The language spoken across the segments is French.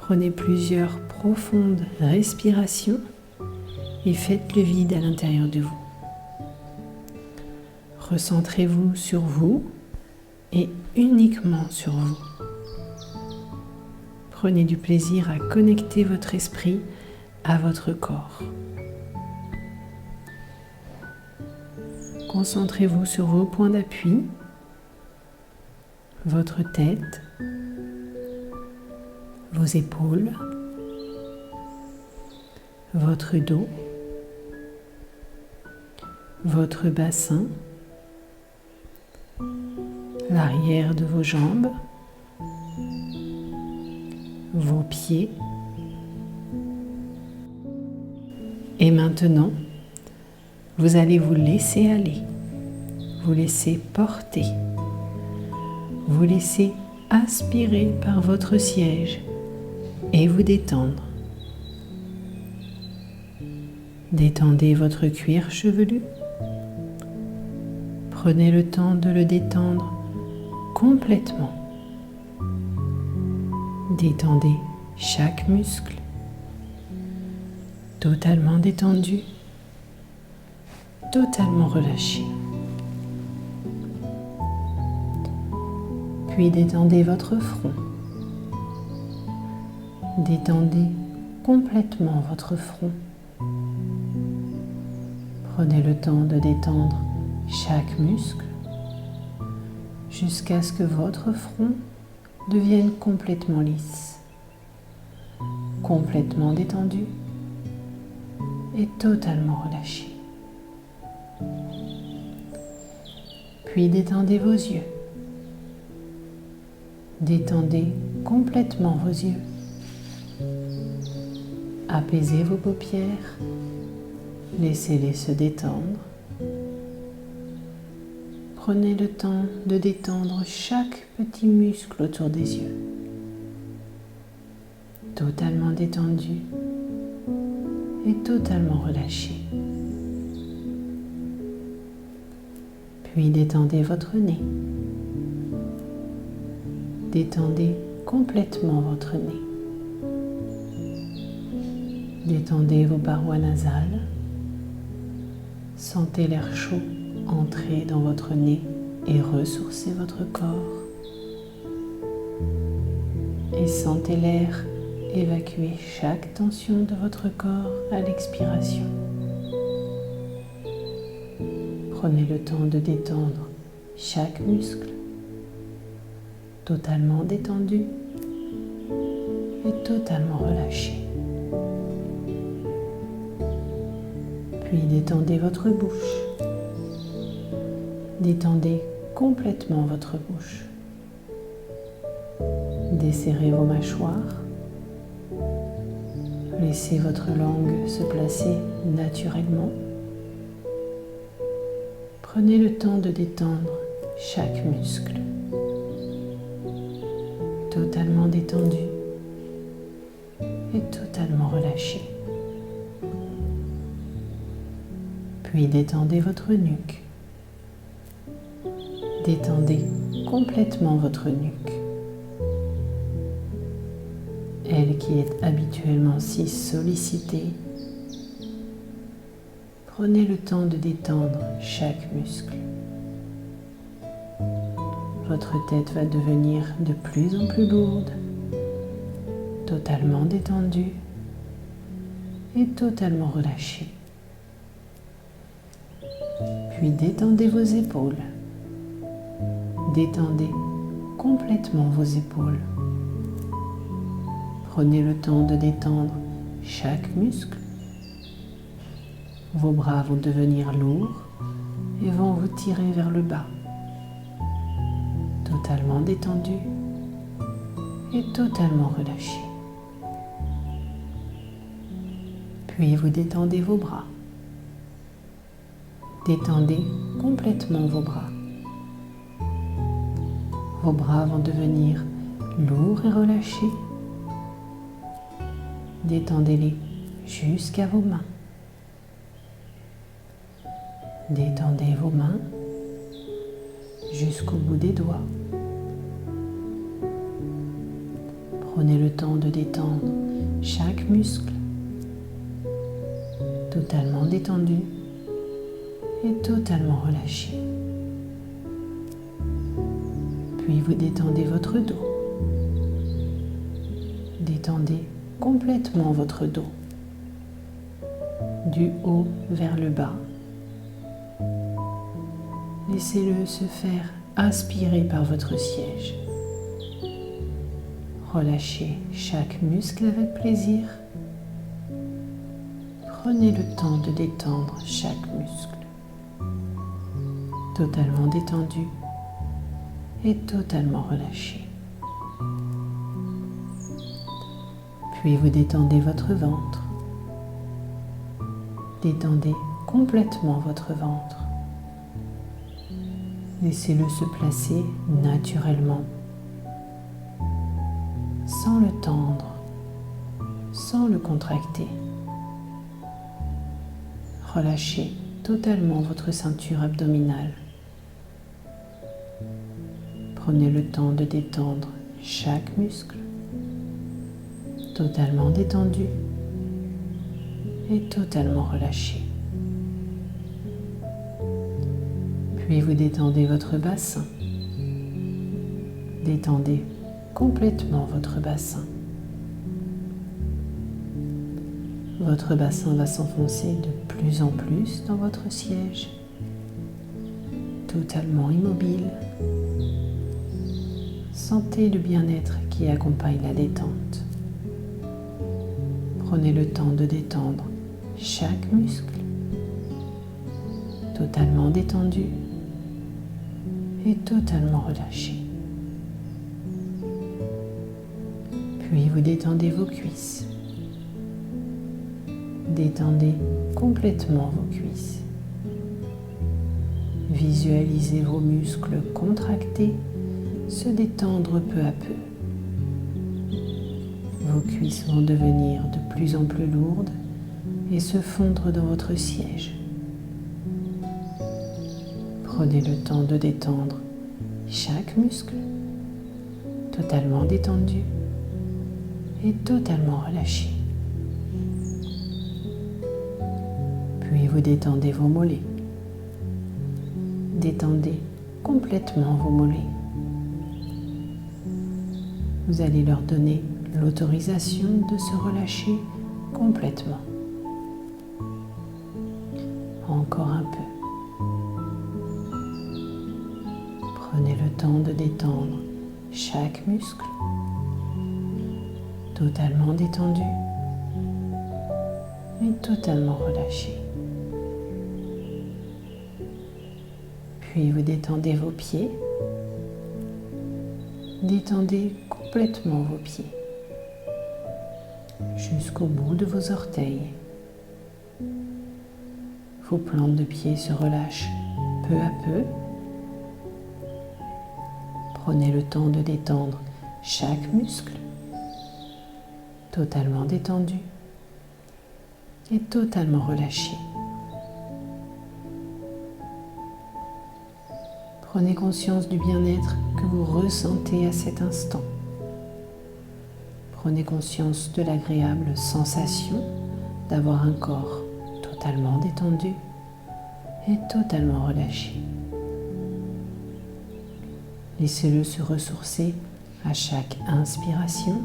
Prenez plusieurs profondes respirations et faites le vide à l'intérieur de vous. Recentrez-vous sur vous et uniquement sur vous. Prenez du plaisir à connecter votre esprit à votre corps. Concentrez-vous sur vos points d'appui, votre tête, vos épaules, votre dos, votre bassin, l'arrière de vos jambes, vos pieds. Et maintenant, vous allez vous laisser aller, vous laisser porter, vous laisser aspirer par votre siège et vous détendre. Détendez votre cuir chevelu. Prenez le temps de le détendre complètement. Détendez chaque muscle, totalement détendu, totalement relâché. Puis détendez votre front. Détendez complètement votre front. Prenez le temps de détendre chaque muscle jusqu'à ce que votre front devienne complètement lisse, complètement détendu et totalement relâché. Puis détendez vos yeux. Détendez complètement vos yeux. Apaisez vos paupières. Laissez-les se détendre. Prenez le temps de détendre chaque petit muscle autour des yeux. Totalement détendu et totalement relâché. Puis détendez votre nez. Détendez complètement votre nez. Détendez vos parois nasales. Sentez l'air chaud entrer dans votre nez et ressourcer votre corps. Et sentez l'air évacuer chaque tension de votre corps à l'expiration. Prenez le temps de détendre chaque muscle, totalement détendu et totalement relâché. Puis détendez votre bouche. Détendez complètement votre bouche. Desserrez vos mâchoires. Laissez votre langue se placer naturellement. Prenez le temps de détendre chaque muscle. Totalement détendu et totalement relâché. Puis détendez votre nuque. Détendez complètement votre nuque. Elle qui est habituellement si sollicitée. Prenez le temps de détendre chaque muscle. Votre tête va devenir de plus en plus lourde, totalement détendue et totalement relâchée. Puis détendez vos épaules. Détendez complètement vos épaules. Prenez le temps de détendre chaque muscle. Vos bras vont devenir lourds et vont vous tirer vers le bas. Totalement détendu et totalement relâché. Puis vous détendez vos bras. Détendez complètement vos bras. Vos bras vont devenir lourds et relâchés. Détendez-les jusqu'à vos mains. Détendez vos mains jusqu'au bout des doigts. Prenez le temps de détendre chaque muscle, totalement détendu et totalement relâché. Puis vous détendez votre dos. Détendez complètement votre dos, du haut vers le bas. Laissez-le se faire aspirer par votre siège. Relâchez chaque muscle avec plaisir. Prenez le temps de détendre chaque muscle, totalement détendu et totalement relâché. Puis vous détendez votre ventre. Détendez complètement votre ventre. Laissez-le se placer naturellement, sans le tendre, sans le contracter. Relâchez totalement votre ceinture abdominale. Prenez le temps de détendre chaque muscle, totalement détendu et totalement relâché. Puis vous détendez votre bassin. Détendez complètement votre bassin. Votre bassin va s'enfoncer de plus en plus dans votre siège, totalement immobile. Sentez le bien-être qui accompagne la détente. Prenez le temps de détendre chaque muscle, totalement détendu et totalement relâché. Puis vous détendez vos cuisses. Détendez complètement vos cuisses. Visualisez vos muscles contractés se détendre peu à peu. Vos cuisses vont devenir de plus en plus lourdes et se fondre dans votre siège. Prenez le temps de détendre chaque muscle, totalement détendu et totalement relâché. Puis vous détendez vos mollets. Détendez complètement vos mollets. Vous allez leur donner l'autorisation de se relâcher complètement. Encore un peu. Prenez le temps de détendre chaque muscle, totalement détendu et totalement relâché. Puis vous détendez vos pieds. Détendez complètement vos pieds jusqu'au bout de vos orteils. Vos plantes de pied se relâchent peu à peu. Prenez le temps de détendre chaque muscle, totalement détendu et totalement relâché. Prenez conscience du bien-être que vous ressentez à cet instant. Prenez conscience de l'agréable sensation d'avoir un corps totalement détendu et totalement relâché. Laissez-le se ressourcer à chaque inspiration.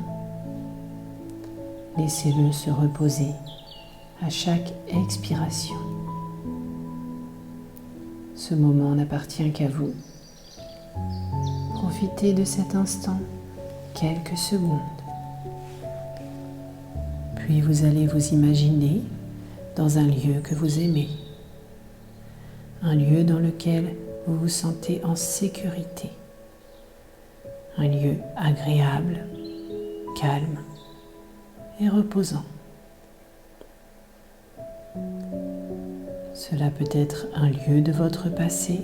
Laissez-le se reposer à chaque expiration. Ce moment n'appartient qu'à vous. Profitez de cet instant quelques secondes. Puis vous allez vous imaginer dans un lieu que vous aimez. Un lieu dans lequel vous vous sentez en sécurité. Un lieu agréable, calme et reposant. Cela peut être un lieu de votre passé,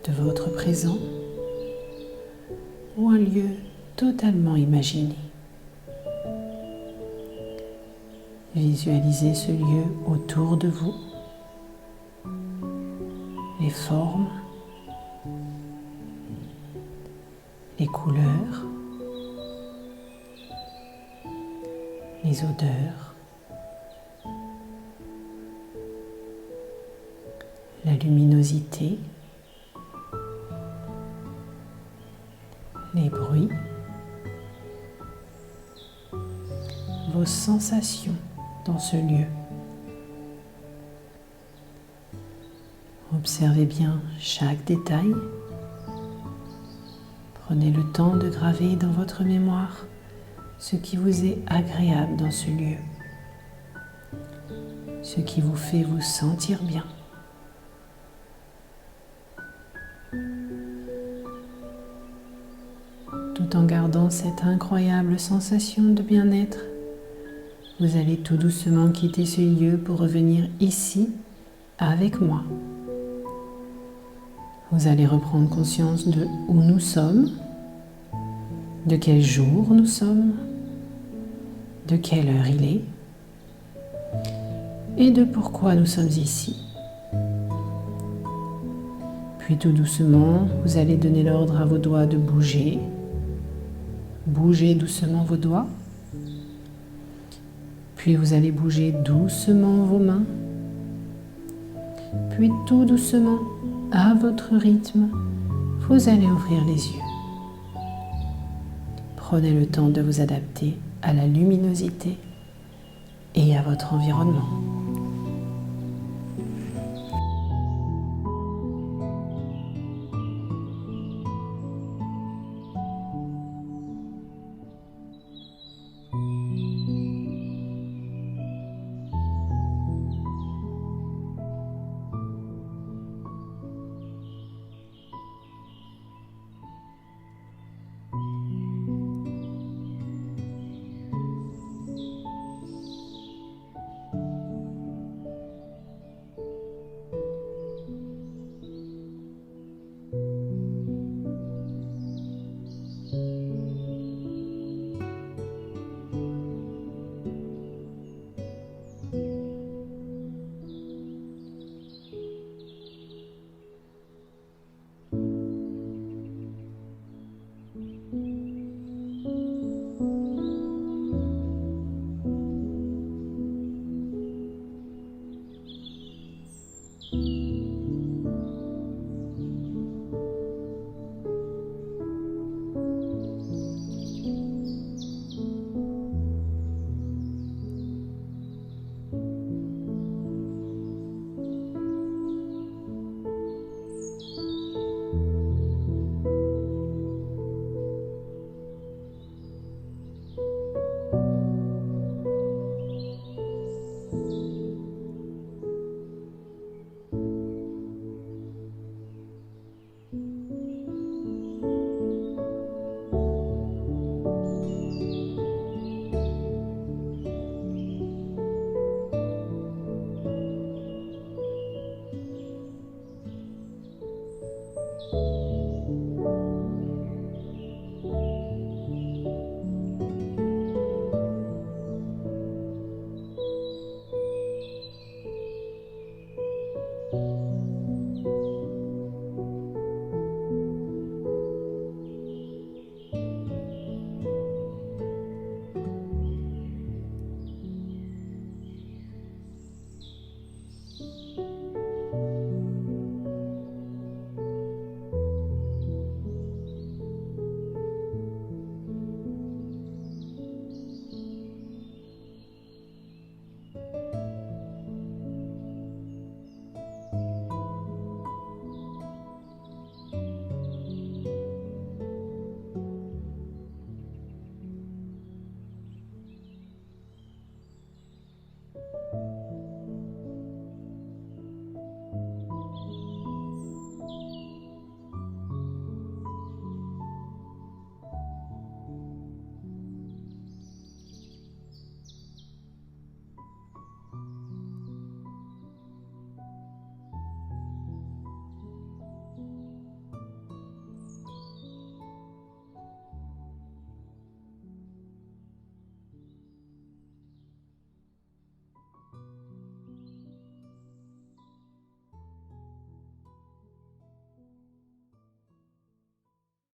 de votre présent ou un lieu totalement imaginé. Visualisez ce lieu autour de vous, les formes, les couleurs, les odeurs, la luminosité, les bruits, vos sensations dans ce lieu. Observez bien chaque détail. Prenez le temps de graver dans votre mémoire ce qui vous est agréable dans ce lieu, ce qui vous fait vous sentir bien. Tout en gardant cette incroyable sensation de bien-être, vous allez tout doucement quitter ce lieu pour revenir ici avec moi. Vous allez reprendre conscience de où nous sommes, de quel jour nous sommes, de quelle heure il est et de pourquoi nous sommes ici. Puis tout doucement, vous allez donner l'ordre à vos doigts de bouger. Bougez doucement vos doigts. Puis vous allez bouger doucement vos mains. Puis tout doucement, à votre rythme, vous allez ouvrir les yeux. Prenez le temps de vous adapter à la luminosité et à votre environnement.